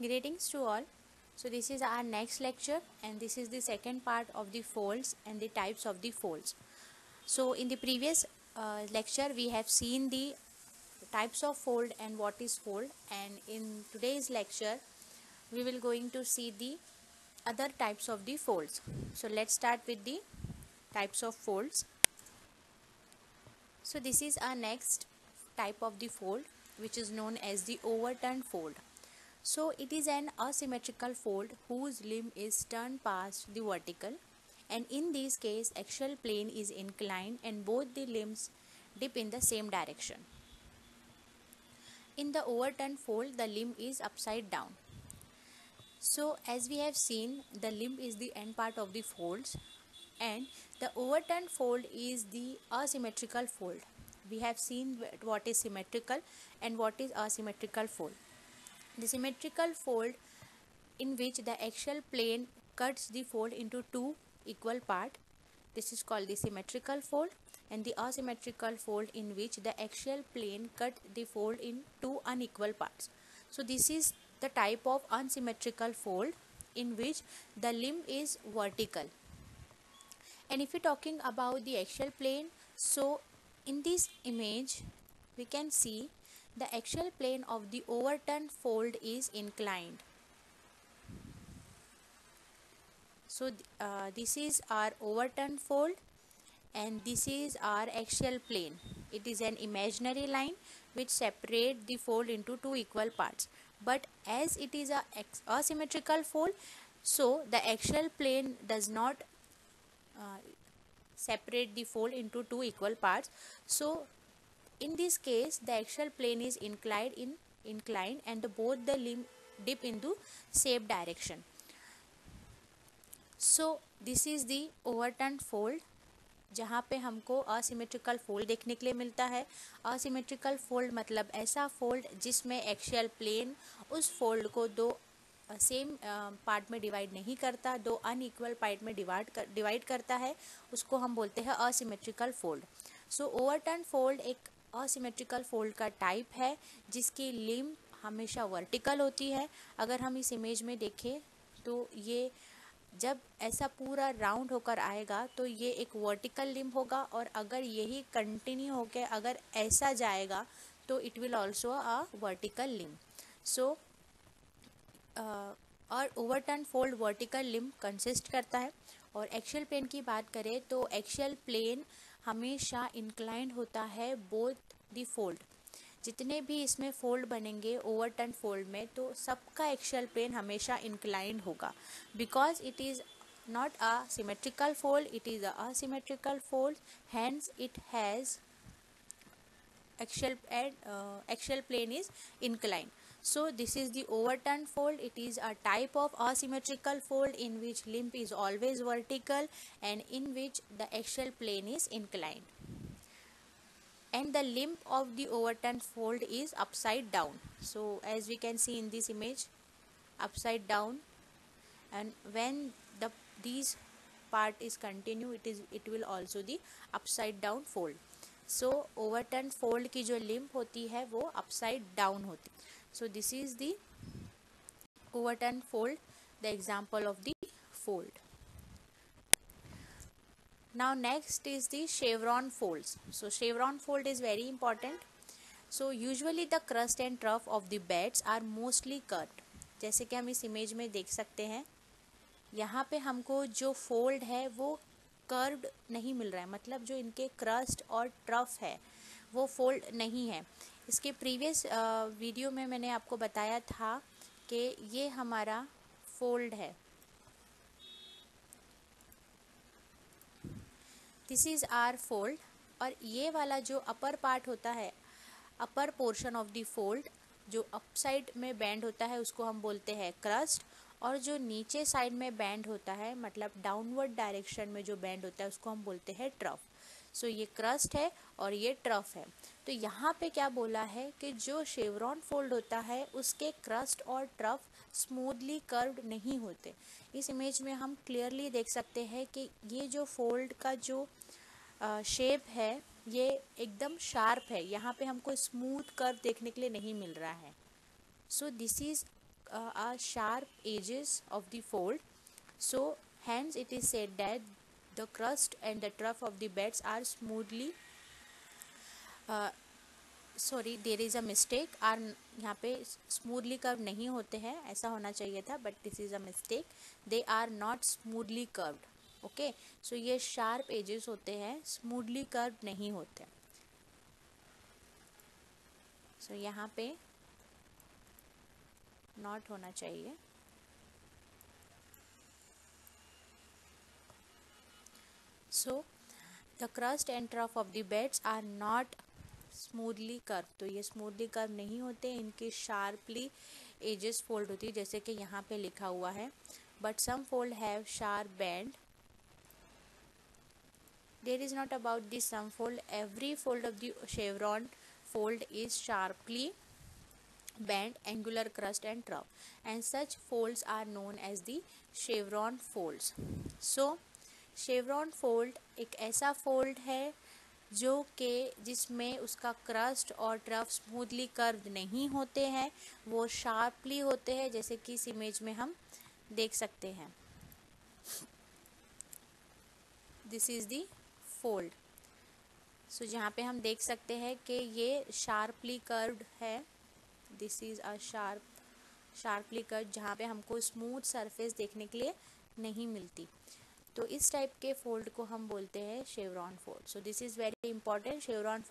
Greetings to all. So this is our next lecture and this is the second part of the folds and the types of the folds. So in the previous lecture we have seen the types of fold and what is fold, and in today's lecture we will going to see the other types of the folds. So let's start with the types of folds. So this is our next type of the fold, which is known as the overturned fold. So it is an asymmetrical fold whose limb is turned past the vertical, and in this case axial plane is inclined and both the limbs dip in the same direction. In the overturned fold the limb is upside down. So as we have seen, the limb is the end part of the folds, and the overturned fold is the asymmetrical fold. We have seen what is symmetrical and what is asymmetrical fold. The symmetrical fold in which the axial plane cuts the fold into two equal parts. This is called the symmetrical fold, and the asymmetrical fold in which the axial plane cut the fold in two unequal parts. So this is the type of unsymmetrical fold in which the limb is vertical. And if we're talking about the axial plane, so in this image we can see the axial plane of the overturned fold is inclined. So this is our overturned fold and this is our axial plane. It is an imaginary line which separates the fold into two equal parts. But as it is a asymmetrical fold, so the axial plane does not separate the fold into two equal parts. So in this case the axial plane is inclined and both the limb dip into same direction. So this is the overturned fold जहाँ पे हमको asymmetrical fold देखने के लिए मिलता है. Asymmetrical fold मतलब ऐसा फोल्ड जिसमें एक्सियल प्लेन उस फोल्ड को दो सेम पार्ट में डिवाइड नहीं करता, दो अनइक्वल पार्ट में डिवाइड करता है, उसको हम बोलते हैं असिमेट्रिकल फोल्ड. सो ओवरटर्न फोल्ड एक असिमेट्रिकल फोल्ड का टाइप है जिसकी लिम्ब हमेशा वर्टिकल होती है. अगर हम इस इमेज में देखें तो ये जब ऐसा पूरा राउंड होकर आएगा तो ये एक वर्टिकल लिम्ब होगा, और अगर यही कंटिन्यू होकर अगर ऐसा जाएगा तो it will also a vertical limb. So और overturn fold vertical limb consist करता है. और एक्सियल प्लेन की बात करें तो एक्सियल प्लेन हमेशा इंक्लाइंड होता है बोथ द फोल्ड. जितने भी इसमें फोल्ड बनेंगे ओवरटर्न फोल्ड में तो सबका एक्सियल प्लेन हमेशा इंक्लाइंड होगा, because it is not a symmetrical fold, it is a asymmetrical fold, hence it has axial plane is inclined. So this is the overturned fold. It is a type of asymmetrical fold in which limb is always vertical and in which the axial plane is inclined, and the limb of the overturned fold is upside down. So as we can see in this image, upside down, and when these part is continue, it will also the upside down fold. So overturned fold की जो limb होती है वो upside down होती. So this is the overturned fold, the example of the fold. Now next is the chevron folds. So chevron fold is very important. So usually the crust and trough of the beds are mostly curved. जैसे कि हम इस image में देख सकते हैं, यहाँ पे हमको जो फोल्ड है वो कर्व्ड नहीं मिल रहा है, मतलब जो इनके क्रस्ट और ट्रफ है वो फोल्ड नहीं है. इसके प्रीवियस वीडियो में मैंने आपको बताया था कि ये हमारा फोल्ड है. दिस इज़ आर फोल्ड, और ये वाला जो अपर पार्ट होता है, upper portion of the fold जो अपसाइड में बैंड होता है उसको हम बोलते हैं क्रस्ट, और जो नीचे साइड में बैंड होता है मतलब डाउनवर्ड डायरेक्शन में जो बैंड होता है उसको हम बोलते हैं ट्रफ. सो ये क्रस्ट है और ये ट्रफ है. तो यहाँ पे क्या बोला है कि जो शेवरॉन फोल्ड होता है उसके क्रस्ट और ट्रफ स्मूथली कर्व्ड नहीं होते. इस इमेज में हम क्लियरली देख सकते हैं कि ये जो फोल्ड का जो शेप है ये एकदम शार्प है, यहाँ पे हमको स्मूथ कर्व देखने के लिए नहीं मिल रहा है. So this is are sharp edges of the fold. So hence it is said that the crust and the trough of the beds are smoothly sorry there is a mistake are यहाँ पे smoothly curve नहीं होते हैं, ऐसा होना चाहिए था, but this is a mistake, they are not smoothly curved. Okay, so ये शार्प एजेस होते हैं, स्मूथली कर्व नहीं होते. सो यहाँ पे नॉट होना चाहिए. So the crest and trough of the beds are not smoothly curve. तो ये स्मूथली कर्व नहीं होते, इनके शार्पली एजेस फोल्ड होती है, जैसे कि यहाँ पे लिखा हुआ है. But some fold have sharp bend. There is not about this some fold. Every fold of the chevron fold is sharply bent angular crust and trough, and such folds are known as the chevron folds. So chevron fold एक ऐसा fold है जो कि जिसमें उसका crust और trough smoothly curve नहीं होते हैं, वो शार्पली होते हैं, जैसे कि इस इमेज में हम देख सकते हैं. This is the fold. So जहाँ पे हम देख सकते हैं कि ये शार्पली कर्व्ड है. This is a sharply curve, जहाँ पे हमको स्मूथ सरफेस देखने के लिए नहीं मिलती. तो इस टाइप के फोल्ड को हम बोलते हैं chevron fold. So this is very important. Chevron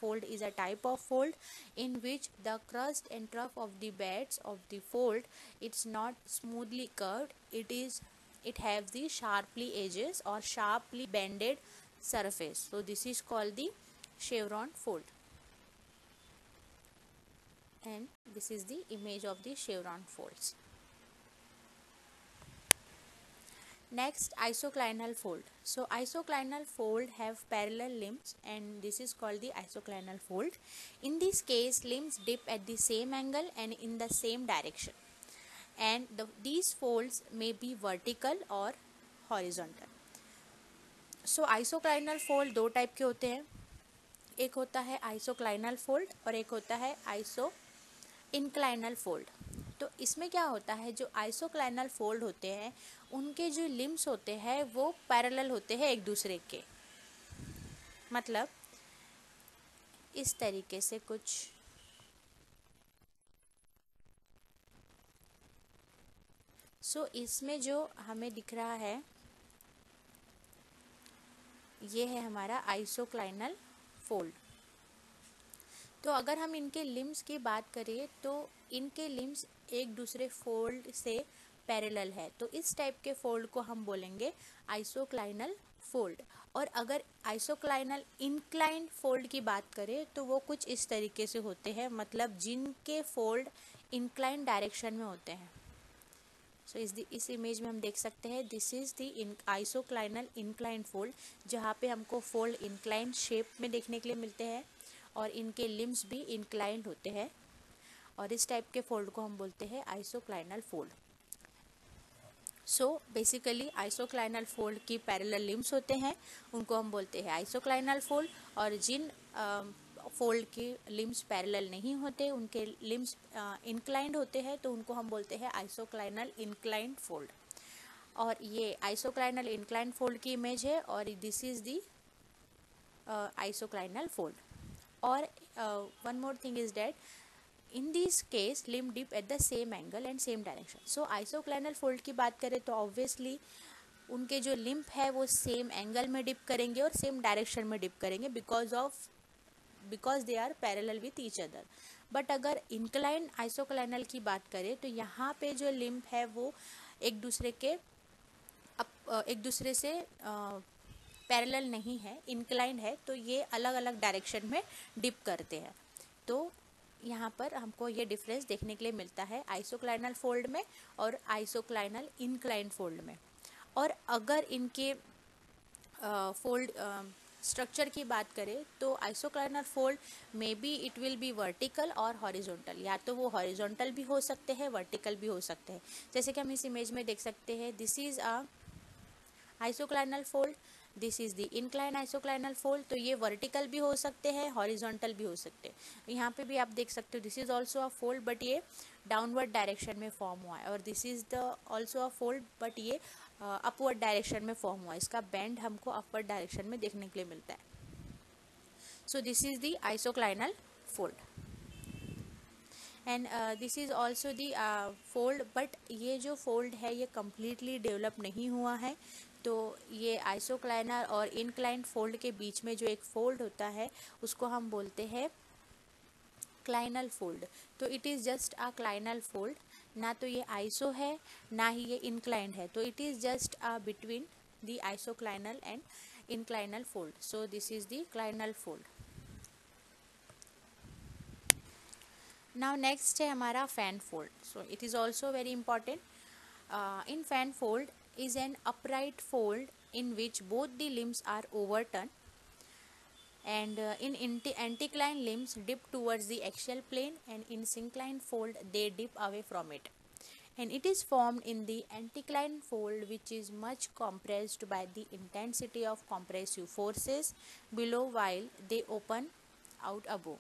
fold is a type of fold in which the crest and trough of the beds of the fold it's not smoothly curved, it have the sharply edges or sharply bended surface. So this is called the chevron fold, and this is the image of the chevron folds. Next, isoclinal fold. So isoclinal fold have parallel limbs, and this is called the isoclinal fold. In this case, limbs dip at the same angle and in the same direction, and these folds may be vertical or horizontal. So isoclinal fold दो type के होते हैं. एक होता है isoclinal fold और एक होता है आइसो इनक्लाइनल फोल्ड. तो इसमें क्या होता है, जो आइसोक्लाइनल फोल्ड होते हैं उनके जो लिम्स होते हैं वो पैरेलल होते हैं एक दूसरे के. मतलब इस तरीके से कुछ. सो इसमें जो हमें दिख रहा है ये है हमारा आइसोक्लाइनल फोल्ड. तो अगर हम इनके लिम्स की बात करें तो इनके लिम्स एक दूसरे फोल्ड से पैरेलल है, तो इस टाइप के फोल्ड को हम बोलेंगे आइसोक्लाइनल फोल्ड. और अगर आइसोक्लाइनल इंक्लाइंड फोल्ड की बात करें तो वो कुछ इस तरीके से होते हैं, मतलब जिनके फोल्ड इंक्लाइंड डायरेक्शन में होते हैं. सो इस इमेज में हम देख सकते हैं this is the isoclinal inclined fold, जहाँ पे हमको फोल्ड इंक्लाइंड शेप में देखने के लिए मिलते हैं और इनके लिम्स भी इंक्लाइंड होते हैं, और इस टाइप के फोल्ड को हम बोलते हैं isoclinal fold. So basically isoclinal fold की पैरेलल लिम्स होते हैं, उनको हम बोलते हैं आइसोक्लाइनल फोल्ड. और जिन फोल्ड के लिम्स पैरेलल नहीं होते, उनके लिम्स इंक्लाइंड होते हैं, तो उनको हम बोलते हैं आइसोक्लाइनल इंक्लाइंड फोल्ड. और ये आइसोक्लाइनल इंक्लाइंड फोल्ड की इमेज है, और this is the isoclinal fold. और one more thing is that in this case limb dip at the same angle and same direction. So isoclinal fold की बात करें तो obviously उनके जो लिम्ब है वो सेम एंगल में डिप करेंगे और सेम डायरेक्शन में डिप करेंगे because they are parallel with each other. But अगर इंक्लाइन आइसोक्लाइनल की बात करें तो यहाँ पे जो लिम्ब है वो एक दूसरे से पैरेलल नहीं है, इंक्लाइंड है, तो ये अलग अलग डायरेक्शन में डिप करते हैं. तो यहाँ पर हमको ये डिफरेंस देखने के लिए मिलता है आइसोक्लाइनल फोल्ड में और आइसोक्लाइनल इंक्लाइंड फोल्ड में. और अगर इनके फोल्ड स्ट्रक्चर की बात करें तो isoclinal fold may be it will be vertical और हॉरिजॉन्टल. या तो वो हॉरिजॉन्टल भी हो सकते हैं, वर्टिकल भी हो सकते हैं, जैसे कि हम इस इमेज में देख सकते हैं. This is a isoclinal fold. This is the incline isoclinal fold. तो ये वर्टिकल भी हो सकते हैं, हॉरिजॉन्टल भी हो सकते हैं। यहाँ पे भी आप देख सकते हो this is also a fold, but ये डाउनवर्ड डायरेक्शन में फॉर्म हुआ है, और दिस is the also a fold, but ये अपवर्ड डायरेक्शन में फॉर्म हुआ है। इसका बेंड हमको अपवर्ड डायरेक्शन में देखने के लिए मिलता है। So this is the isoclinal fold, and this is also the fold, but ये जो फोल्ड है ये कम्प्लीटली डेवलप नहीं हुआ है। तो ये आइसोक्लाइनर और इनक्लाइंड फोल्ड के बीच में जो एक फोल्ड होता है उसको हम बोलते हैं क्लाइनल फोल्ड। तो it is just a clinal fold, ना तो ये आइसो है ना ही ये इनक्लाइंड है, तो it is just a between the isoclinal and inclinal fold. So this is the clinal fold. Now next है हमारा fan fold. So it is also very important. In fan fold is an upright fold in which both the limbs are overturned, and in anticline limbs dip towards the axial plane, and in syncline fold they dip away from it. And it is formed in the anticline fold, which is much compressed by the intensity of compressive forces below while they open out above.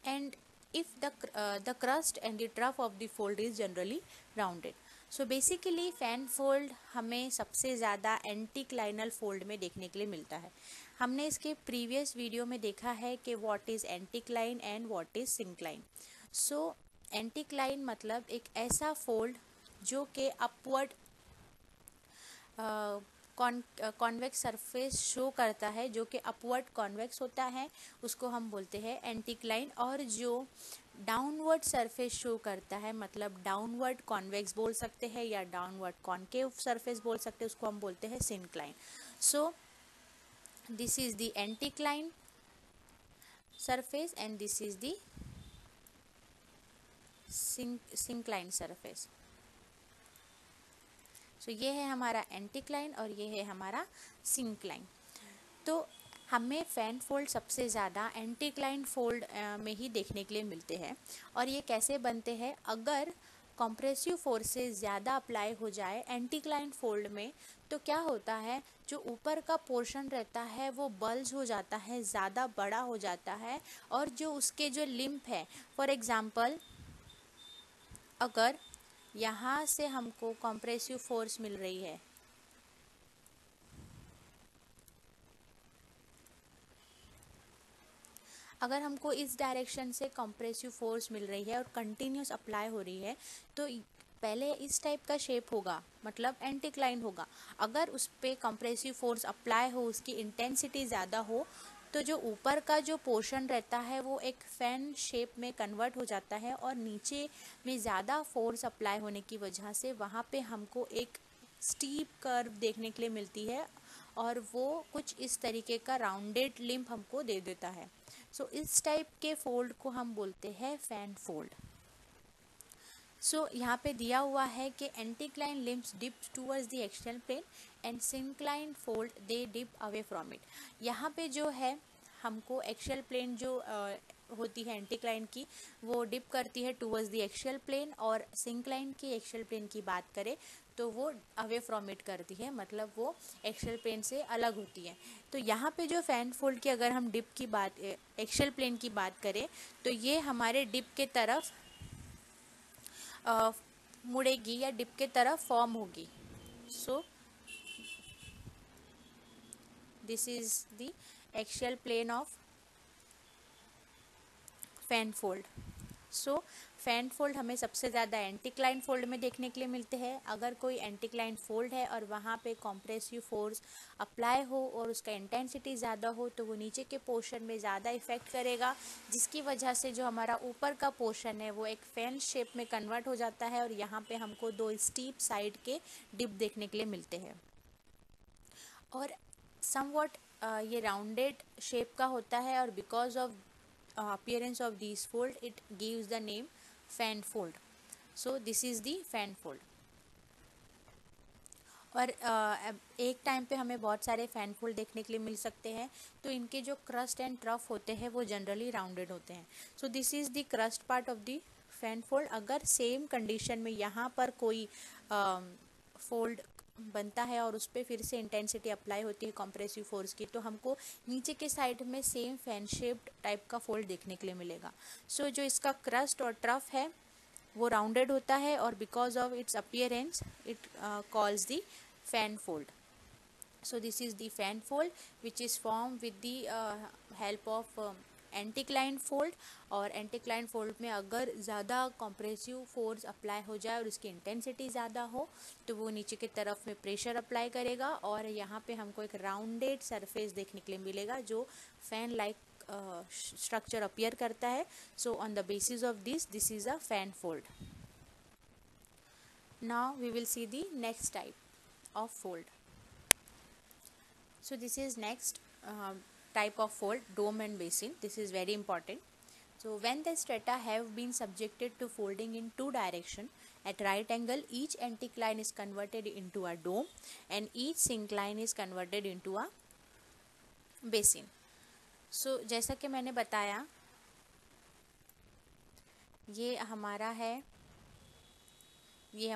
And if the crust and the trough of the fold is generally rounded. So basically fan fold हमें सबसे ज़्यादा एंटीक्लाइनल fold में देखने के लिए मिलता है। हमने इसके प्रीवियस वीडियो में देखा है कि what is anticline and what is syncline. So anticline मतलब एक ऐसा फोल्ड जो कि अपवर्ड कॉन्वेक्स सरफेस शो करता है, जो कि अपवर्ड कॉन्वेक्स होता है, उसको हम बोलते हैं एंटीक्लाइन। और जो डाउनवर्ड सरफेस शो करता है, मतलब डाउनवर्ड कॉन्वेक्स बोल सकते हैं या डाउनवर्ड कॉन्केव सरफेस बोल सकते हैं, उसको हम बोलते हैं syncline. So this is the anticline surface and this is the syncline surface. So ये है हमारा एंटीक्लाइन और ये है हमारा सिंक्लाइन। तो हमें फैन फोल्ड सबसे ज़्यादा एंटीक्लाइन फोल्ड में ही देखने के लिए मिलते हैं। और ये कैसे बनते हैं? अगर कंप्रेसिव फोर्सेस ज़्यादा अप्लाई हो जाए एंटीक्लाइन फोल्ड में, तो क्या होता है, जो ऊपर का पोर्शन रहता है वो बल्ज हो जाता है, ज़्यादा बड़ा हो जाता है, और जो उसके जो लिम्फ है, फॉर एग्ज़ाम्पल अगर यहाँ से हमको कंप्रेसिव फोर्स मिल रही है, अगर हमको इस डायरेक्शन से कंप्रेसिव फोर्स मिल रही है और कंटिन्यूस अप्लाई हो रही है, तो पहले इस टाइप का शेप होगा, मतलब एंटीक्लाइन होगा। अगर उस पर कंप्रेसिव फोर्स अप्लाई हो, उसकी इंटेंसिटी ज़्यादा हो, तो जो ऊपर का जो पोर्शन रहता है वो एक फैन शेप में कन्वर्ट हो जाता है, और नीचे में ज़्यादा फोर्स अप्लाई होने की वजह से वहाँ पे हमको एक स्टीप कर्व देखने के लिए मिलती है, और वो कुछ इस तरीके का राउंडेड लिम्फ हमको दे देता है। सो इस टाइप के फोल्ड को हम बोलते हैं फैन फोल्ड। सो यहाँ पे दिया हुआ है कि anticline limbs dip towards the axial plane and syncline fold they dip away from it. यहाँ पे जो है हमको एक्सियल प्लेन जो होती है एंटीक्लाइन की, वो डिप करती है टूवर्ड्स द एक्सियल प्लेन, और सिंक्लाइन की एक्सियल प्लेन की बात करें तो वो अवे फ्रॉम इट करती है, मतलब वो एक्सियल प्लेन से अलग होती है। तो यहाँ पे जो फैन फोल्ड की अगर हम डिप की बात, एक्सियल प्लेन की बात करें, तो ये हमारे डिप के तरफ मुड़ेगी या डिप के तरफ फॉर्म होगी। So this is the axial plane of fan fold. So fan fold हमें सबसे ज़्यादा एंटीक्लाइन फोल्ड में देखने के लिए मिलते हैं। अगर कोई एंटीक्लाइन फोल्ड है और वहाँ पे कॉम्प्रेसिव फोर्स अप्लाई हो और उसका इंटेंसिटी ज़्यादा हो, तो वो नीचे के पोर्शन में ज़्यादा इफेक्ट करेगा, जिसकी वजह से जो हमारा ऊपर का पोर्शन है वो एक फैन शेप में कन्वर्ट हो जाता है, और यहाँ पे हमको दो स्टीप साइड के डिप देखने के लिए मिलते हैं। और समवॉट ये राउंडेड शेप का होता है, और because of appearance of these fold it gives the name fan fold. So this is the fan fold. और एक टाइम पे हमें बहुत सारे फैन फोल्ड देखने के लिए मिल सकते हैं, तो इनके जो क्रस्ट एंड ट्रफ होते हैं वो जनरली राउंडेड होते हैं। सो this is the crust part of the fan fold. अगर सेम कंडीशन में यहाँ पर कोई फोल्ड बनता है और उस पर फिर से इंटेंसिटी अप्लाई होती है कंप्रेसिव फोर्स की, तो हमको नीचे के साइड में सेम फैन शेप्ड टाइप का फोल्ड देखने के लिए मिलेगा। सो जो इसका क्रस्ट और ट्रफ है वो राउंडेड होता है और because of its appearance it calls the fan fold. So this is the fan fold which is formed with the help of anticline fold. और एंटीक्लाइन फोल्ड में अगर ज़्यादा कॉम्प्रेसिव फोर्स अप्लाई हो जाए और उसकी इंटेंसिटी ज़्यादा हो तो वो नीचे की तरफ में प्रेशर अप्लाई करेगा और यहाँ पे हमको एक राउंडेड सरफेस देखने के लिए मिलेगा जो फैन लाइक स्ट्रक्चर अपीयर करता है। So on the basis of this is a fan fold. Now we will see the next type of fold. So this is next type of fold, dome and basin. This is very important. So when the strata have been subjected to folding in two direction at right angle, each anticline is converted into a dome and each syncline is converted into a basin. So जैसा कि मैंने बताया ये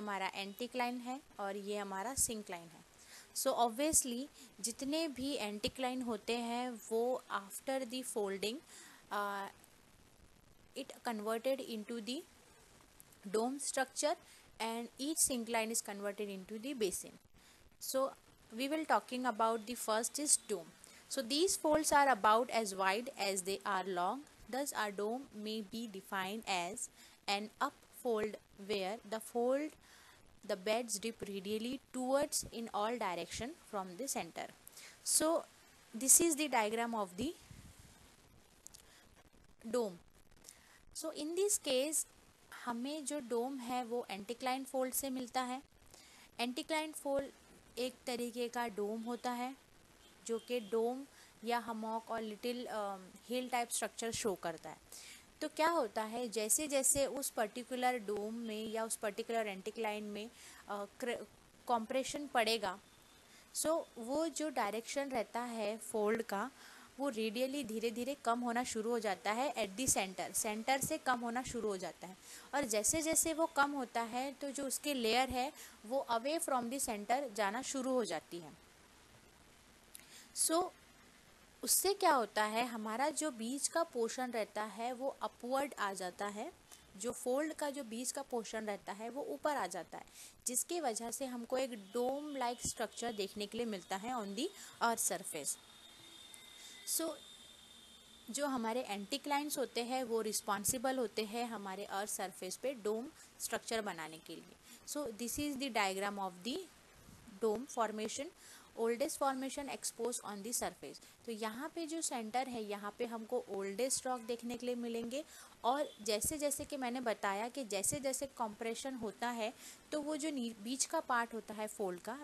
हमारा anticline है और ये हमारा सिंक्लाइन है। सो ऑब्वियसली जितने भी एंटीक्लाइन होते हैं वो after the folding it converted into the dome structure and each syncline is converted into the basin. So we will talking about the first is dome. So these folds are about as wide as they are long. Thus our dome may be defined as an up fold where the beds dip radially towards in all direction from the center. So this is the diagram of the dome. So in this case हमें जो डोम है वो anticline fold से मिलता है। Anticline fold एक तरीके का डोम होता है जो कि डोम या हमॉक और little hill type structure show करता है। तो क्या होता है जैसे जैसे उस पर्टिकुलर डोम में या उस पर्टिकुलर एंटीक्लाइन में कॉम्प्रेशन पड़ेगा, सो वो जो डायरेक्शन रहता है फोल्ड का वो रेडियली धीरे धीरे कम होना शुरू हो जाता है एट दी सेंटर से कम होना शुरू हो जाता है। और जैसे जैसे वो कम होता है तो जो उसकी लेयर है वो अवे फ्रॉम दी सेंटर जाना शुरू हो जाती है। सो उससे क्या होता है हमारा जो बीच का पोर्शन रहता है वो अपवर्ड आ जाता है, जो फोल्ड का जो बीच का पोर्शन रहता है वो ऊपर आ जाता है, जिसकी वजह से हमको एक डोम लाइक स्ट्रक्चर देखने के लिए मिलता है ऑन दी अर्थ सरफेस। सो जो हमारे एंटीक्लाइंस होते हैं वो रिस्पॉन्सिबल होते हैं हमारे अर्थ सरफेस पे डोम स्ट्रक्चर बनाने के लिए। So this is the diagram of the dome formation, oldest formation expose on the surface. तो यहाँ पे जो सेंटर है यहाँ पे हमको ओल्डेस्ट रॉक देखने के लिए मिलेंगे और जैसे जैसे कि मैंने बताया कि जैसे जैसे कंप्रेशन होता है तो वो जो बीच का पार्ट होता है फोल्ड का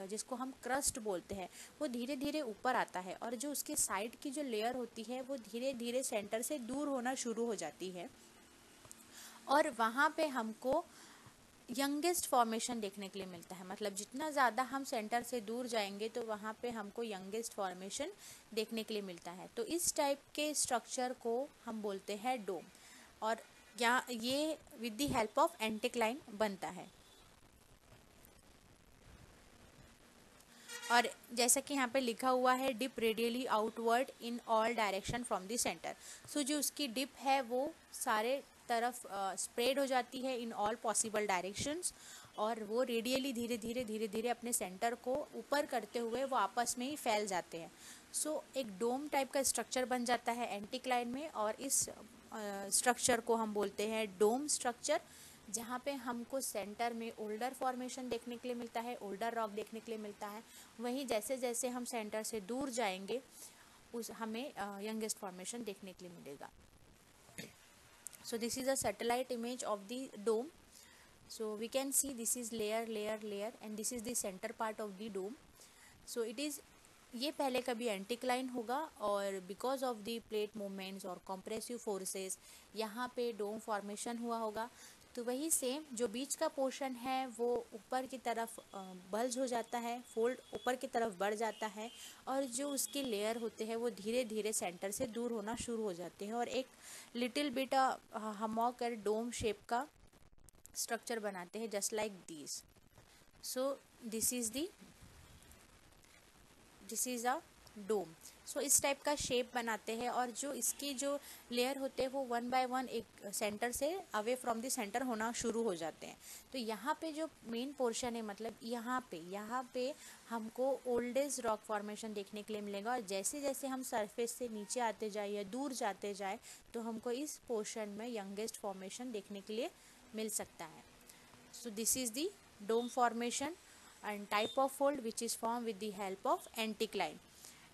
जिसको हम क्रस्ट बोलते हैं वो धीरे धीरे ऊपर आता है और जो उसके साइड की जो लेयर होती है वो धीरे धीरे सेंटर से दूर होना शुरू हो जाती है और वहाँ पे हमको यंगेस्ट फॉर्मेशन देखने के लिए मिलता है। मतलब जितना ज़्यादा हम सेंटर से दूर जाएंगे तो वहाँ पे हमको यंगेस्ट फॉर्मेशन देखने के लिए मिलता है। तो इस टाइप के स्ट्रक्चर को हम बोलते हैं डोम और ये with the help of anticline बनता है। और जैसा कि यहाँ पे लिखा हुआ है dip radially outward in all direction from the centre. So जो उसकी डिप है वो सारे तरफ स्प्रेड हो जाती है इन ऑल पॉसिबल डायरेक्शंस और वो रेडियली धीरे धीरे अपने सेंटर को ऊपर करते हुए वो आपस में ही फैल जाते हैं। सो एक डोम टाइप का स्ट्रक्चर बन जाता है एंटीक्लाइन में और इस स्ट्रक्चर को हम बोलते हैं डोम स्ट्रक्चर, जहाँ पे हमको सेंटर में ओल्डर फॉर्मेशन देखने के लिए मिलता है, ओल्डर रॉक देखने के लिए मिलता है। वहीं जैसे जैसे हम सेंटर से दूर जाएंगे हमें यंगेस्ट फॉर्मेशन देखने के लिए मिलेगा। So this is a satellite image of the dome. So we can see this is layer and this is the center part of the dome. So it is ये पहले कभी एंटीक्लाइन होगा और because of the plate movements और compressive forces यहाँ पे डोम formation हुआ होगा। तो वही सेम जो बीच का पोर्शन है वो ऊपर की तरफ बल्ज हो जाता है, फोल्ड ऊपर की तरफ बढ़ जाता है और जो उसके लेयर होते हैं वो धीरे धीरे सेंटर से दूर होना शुरू हो जाते हैं और एक लिटिल बिट हमॉक और डोम शेप का स्ट्रक्चर बनाते हैं just like this. So this is a dome. So इस टाइप का शेप बनाते हैं, और जो इसकी जो लेयर होते हैं वो वन बाय वन एक सेंटर से अवे फ्रॉम द सेंटर होना शुरू हो जाते हैं। तो यहाँ पे जो मेन पोर्शन है, मतलब यहाँ पे हमको ओल्डेस्ट रॉक फॉर्मेशन देखने के लिए मिलेगा, और जैसे जैसे हम सरफेस से नीचे आते जाए या दूर जाते जाए तो हमको इस पोर्शन में यंगेस्ट फॉर्मेशन देखने के लिए मिल सकता है। So this is the dome formation and type of fold which is formed with the help of anticline.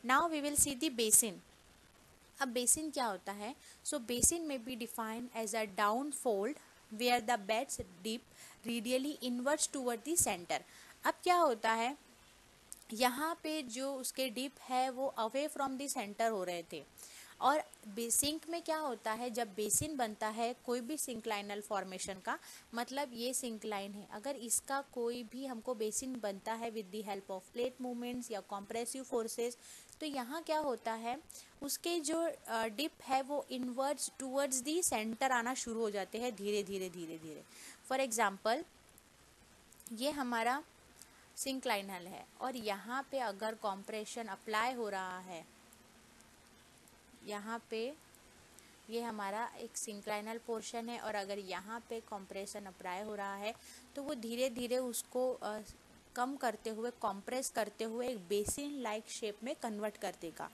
Now we will see the basin. अब बेसिन क्या होता है? So basin may be defined as a down fold where the beds dip radially inwards toward the center. अब क्या होता है, यहाँ पे जो उसके डिप है वो अवे फ्रॉम द सेंटर हो रहे थे। और सिंक में क्या होता है, जब बेसिन बनता है कोई भी सिंक्लाइनल फॉर्मेशन का, मतलब ये सिंक्लाइन है, अगर इसका कोई भी हमको बेसिन बनता है with the help of plate movements या कॉम्प्रेसिव फोर्सेस, तो यहाँ क्या होता है, उसके जो डिप है वो इनवर्ड्स टूवर्ड्स दी सेंटर आना शुरू हो जाते हैं धीरे धीरे धीरे धीरे। फॉर एग्जाम्पल ये हमारा सिंक्लाइनल है, और यहाँ पे अगर कॉम्प्रेशन अप्लाई हो रहा है, यहाँ पे ये हमारा एक सिंक्लाइनल पोर्शन है, और अगर यहाँ पे कॉम्प्रेशन अप्लाई हो रहा है तो वो धीरे धीरे उसको कम करते हुए, कॉम्प्रेस करते हुए एक बेसिन लाइक शेप में कन्वर्ट कर देगा।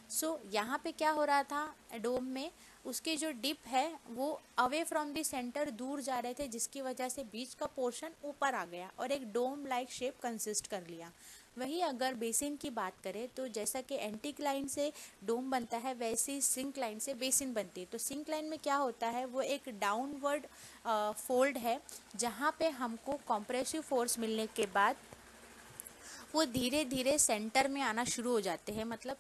सो यहाँ पे क्या हो रहा था, डोम में उसके जो डिप है वो अवे फ्रॉम द सेंटर दूर जा रहे थे, जिसकी वजह से बीच का पोर्शन ऊपर आ गया और एक डोम लाइक शेप कंसिस्ट कर लिया। वही अगर बेसिन की बात करें तो जैसा कि एंटीक्लाइन से डोम बनता है, वैसे ही सिंक्लाइन से बेसिन बनती है। तो सिंक्लाइन में क्या होता है, वो एक डाउनवर्ड फोल्ड है, जहाँ पे हमको कॉम्प्रेसिव फोर्स मिलने के बाद वो धीरे धीरे सेंटर में आना शुरू हो जाते हैं, मतलब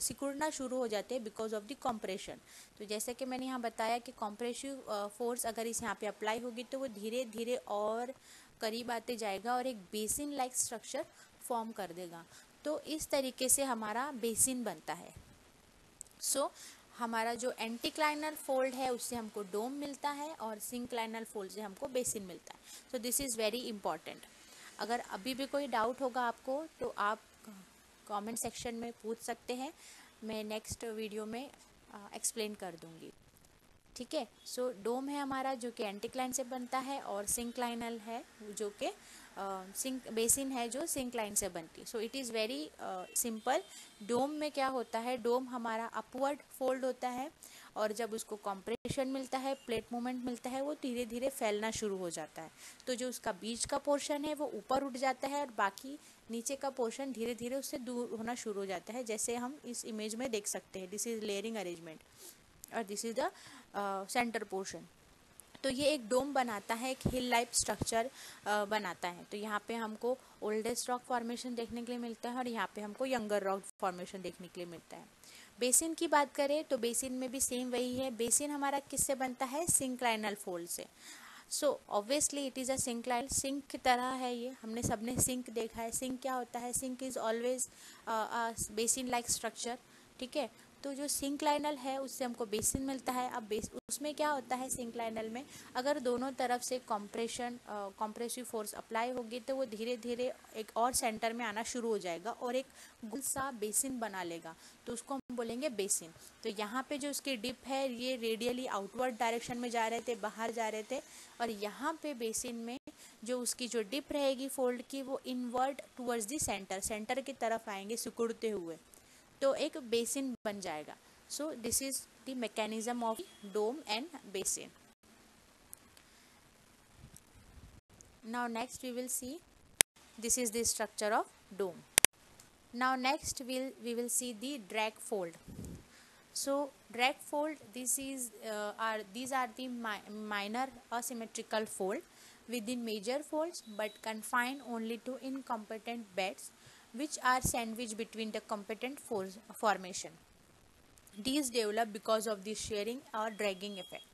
सिकुड़ना शुरू हो जाते हैं बिकॉज ऑफ द कॉम्प्रेशन। तो जैसे कि मैंने यहाँ बताया कि कॉम्प्रेसिव फोर्स अगर इस यहाँ पे अप्लाई होगी तो वो धीरे धीरे और करीब आते जाएगा और एक बेसिन लाइक स्ट्रक्चर फॉर्म कर देगा। तो इस तरीके से हमारा बेसिन बनता है। सो हमारा जो एंटीक्लाइनल फोल्ड है उससे हमको डोम मिलता है, और सिंक्लाइनल फोल्ड से हमको बेसिन मिलता है। So this is very important. अगर अभी भी कोई डाउट होगा आपको तो आप कमेंट सेक्शन में पूछ सकते हैं, मैं नेक्स्ट वीडियो में एक्सप्लेन कर दूंगी। ठीक है। सो डोम है हमारा जो कि एंटीक्लाइन से बनता है, और सिंक्लाइनल है जो कि बेसिन है जो सिंक्लाइन से बनती है। So it is very simple. Dome में क्या होता है, डोम हमारा अपवर्ड फोल्ड होता है, और जब उसको कॉम्प्रेशन मिलता है, प्लेट मूवमेंट मिलता है, वो धीरे धीरे फैलना शुरू हो जाता है। तो जो उसका बीच का पोर्शन है वो ऊपर उठ जाता है, और बाकी नीचे का पोर्शन धीरे धीरे उससे दूर होना शुरू हो जाता है, जैसे हम इस इमेज में देख सकते हैं। दिस इज लेयरिंग अरेंजमेंट और this is the centre portion. तो ये एक डोम बनाता है, एक हिल लाइफ स्ट्रक्चर बनाता है। तो यहाँ पे हमको ओल्डेस्ट रॉक फॉर्मेशन देखने के लिए मिलता है, और यहाँ पे हमको यंगर रॉक फॉर्मेशन देखने के लिए मिलता है। बेसिन की बात करें तो बेसिन में भी सेम वही है। बेसिन हमारा किससे बनता है, सिंक्लाइनल फोल्ड से। So obviously it is a syncline, sink की तरह है ये, हमने सबने सिंक देखा है। सिंक क्या होता है, sink is always basin like structure. ठीक है। तो जो सिंक्लाइनल है उससे हमको बेसिन मिलता है। अब उसमें क्या होता है, सिंक्लाइनल में अगर दोनों तरफ से कॉम्प्रेसिव फोर्स अप्लाई होगी तो वो धीरे धीरे एक और सेंटर में आना शुरू हो जाएगा और एक गोल सा बेसिन बना लेगा, तो उसको हम बोलेंगे बेसिन। तो यहाँ पे जो उसकी डिप है ये रेडियली आउटवर्ड डायरेक्शन में जा रहे थे, बाहर जा रहे थे, और यहाँ पे बेसिन में जो उसकी जो डिप रहेगी फोल्ड की वो इनवर्ड टूवर्ड्स दी सेंटर की तरफ आएंगे सिकुड़ते हुए, तो एक बेसिन बन जाएगा। So this is the mechanism of dome and basin. Now next we will see, this is the structure of dome. Now next we will see the drag fold. So drag fold, these are the minor asymmetrical fold within major folds but confined only to incompetent beds which are sandwiched between the competent formation. These develop because of the shearing or dragging effect.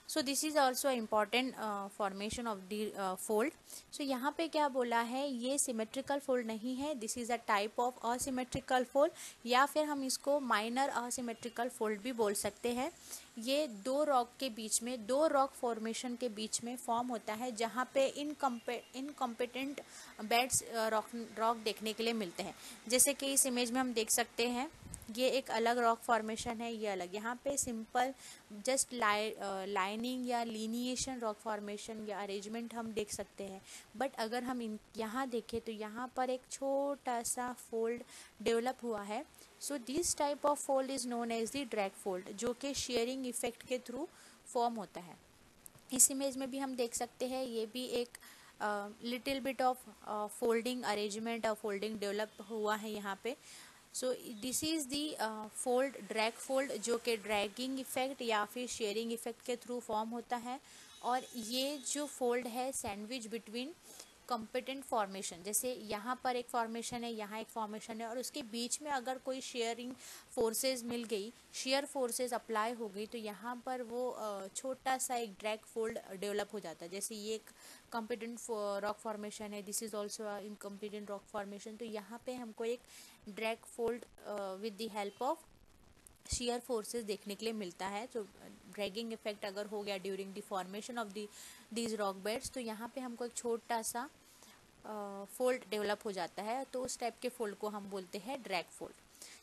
So this is also important formation of the fold. So यहाँ पे क्या बोला है, ये symmetrical fold नहीं है, this is a type of asymmetrical fold, या फिर हम इसको minor asymmetrical fold भी बोल सकते हैं। ये दो रॉक के बीच में, दो रॉक फॉर्मेशन के बीच में फॉर्म होता है, जहाँ पे इनकम्पिटेंट बेड्स रॉक देखने के लिए मिलते हैं। जैसे कि इस इमेज में हम देख सकते हैं, ये एक अलग रॉक फॉर्मेशन है, ये अलग। यहाँ पे सिंपल जस्ट लाइनिंग या लीनिएशन रॉक फॉर्मेशन या अरेंजमेंट हम देख सकते हैं। बट अगर हम यहाँ देखें तो यहाँ पर एक छोटा सा फोल्ड डेवलप हुआ है। So this type of fold is known as the drag fold, जो कि शेयरिंग इफेक्ट के थ्रू फॉर्म होता है। इस इमेज में भी हम देख सकते हैं, ये भी एक little bit of folding arrangement और फोल्डिंग डेवलप हुआ है यहाँ पे। सो this is the fold, drag fold, जो कि ड्रैगिंग इफेक्ट या फिर शेयरिंग इफेक्ट के थ्रू फॉर्म होता है। और ये जो फोल्ड है सैंडविच बिटवीन कॉम्पिटेंट फॉर्मेशन, जैसे यहाँ पर एक फॉर्मेशन है, यहाँ एक फॉर्मेशन है, और उसके बीच में अगर कोई शेयरिंग फोर्सेस मिल गई, शेयर फोर्सेस अप्लाई हो गई, तो यहाँ पर वो छोटा सा एक ड्रैग फोल्ड डेवलप हो जाता है। जैसे ये एक कॉम्पिटेंट रॉक फॉर्मेशन है, this is also incompetent rock formation, तो यहाँ पे हमको एक drag fold with the help of share forces देखने के लिए मिलता है। तो ड्रैगिंग इफेक्ट अगर हो गया during the formation of these rock beds, तो यहाँ पे हमको एक छोटा सा फोल्ड डेवलप हो जाता है, तो उस टाइप के फोल्ड को हम बोलते हैं drag fold.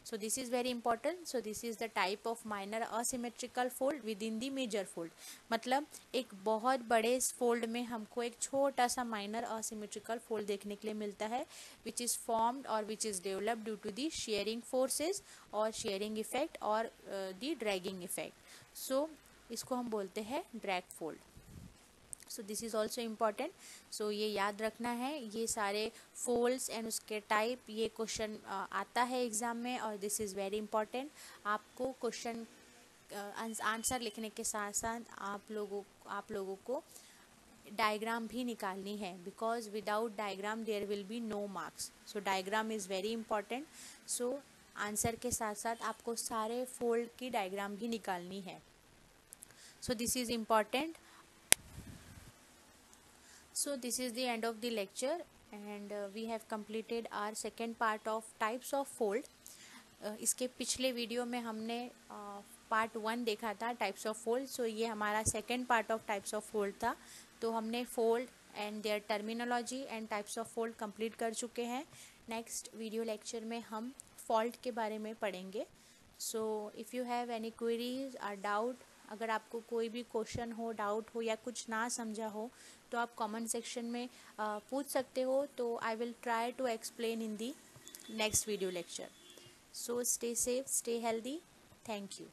So this is very important. So this is the type of minor asymmetrical fold within the major fold. मतलब एक बहुत बड़े फोल्ड में हमको एक छोटा सा माइनर असिमेट्रिकल फोल्ड देखने के लिए मिलता है, विच इज़ फॉर्म्ड और which is developed due to the shearing forces और शेयरिंग इफेक्ट और दी ड्रैगिंग इफेक्ट। सो इसको हम बोलते हैं drag fold. So this is also important. So ये याद रखना है, ये सारे फोल्ड्स एंड उसके टाइप, ये क्वेश्चन आता है एग्ज़ाम में, और दिस इज़ वेरी इंपॉर्टेंट। आपको क्वेश्चन आंसर लिखने के साथ साथ आप लोगों को डायग्राम भी निकालनी है, because without diagram there will be no marks. So diagram is very important. So answer के साथ साथ आपको सारे फोल्ड की डायग्राम भी निकालनी है। So this is important. So this is the end of the lecture, and we have completed our second part of types of fold. इसके पिछले वीडियो में हमने पार्ट 1 देखा था टाइप्स ऑफ फोल्ड। सो ये हमारा second part of types of fold था। तो हमने fold and their terminology and types of fold complete कर चुके हैं। नेक्स्ट वीडियो लेक्चर में हम फॉल्ट के बारे में पढ़ेंगे। So if you have any queries और डाउट, अगर आपको कोई भी क्वेश्चन हो, डाउट हो या कुछ ना समझा हो, तो आप कमेंट सेक्शन में पूछ सकते हो। तो I will try to explain in the next video lecture. So stay safe, stay healthy, thank you.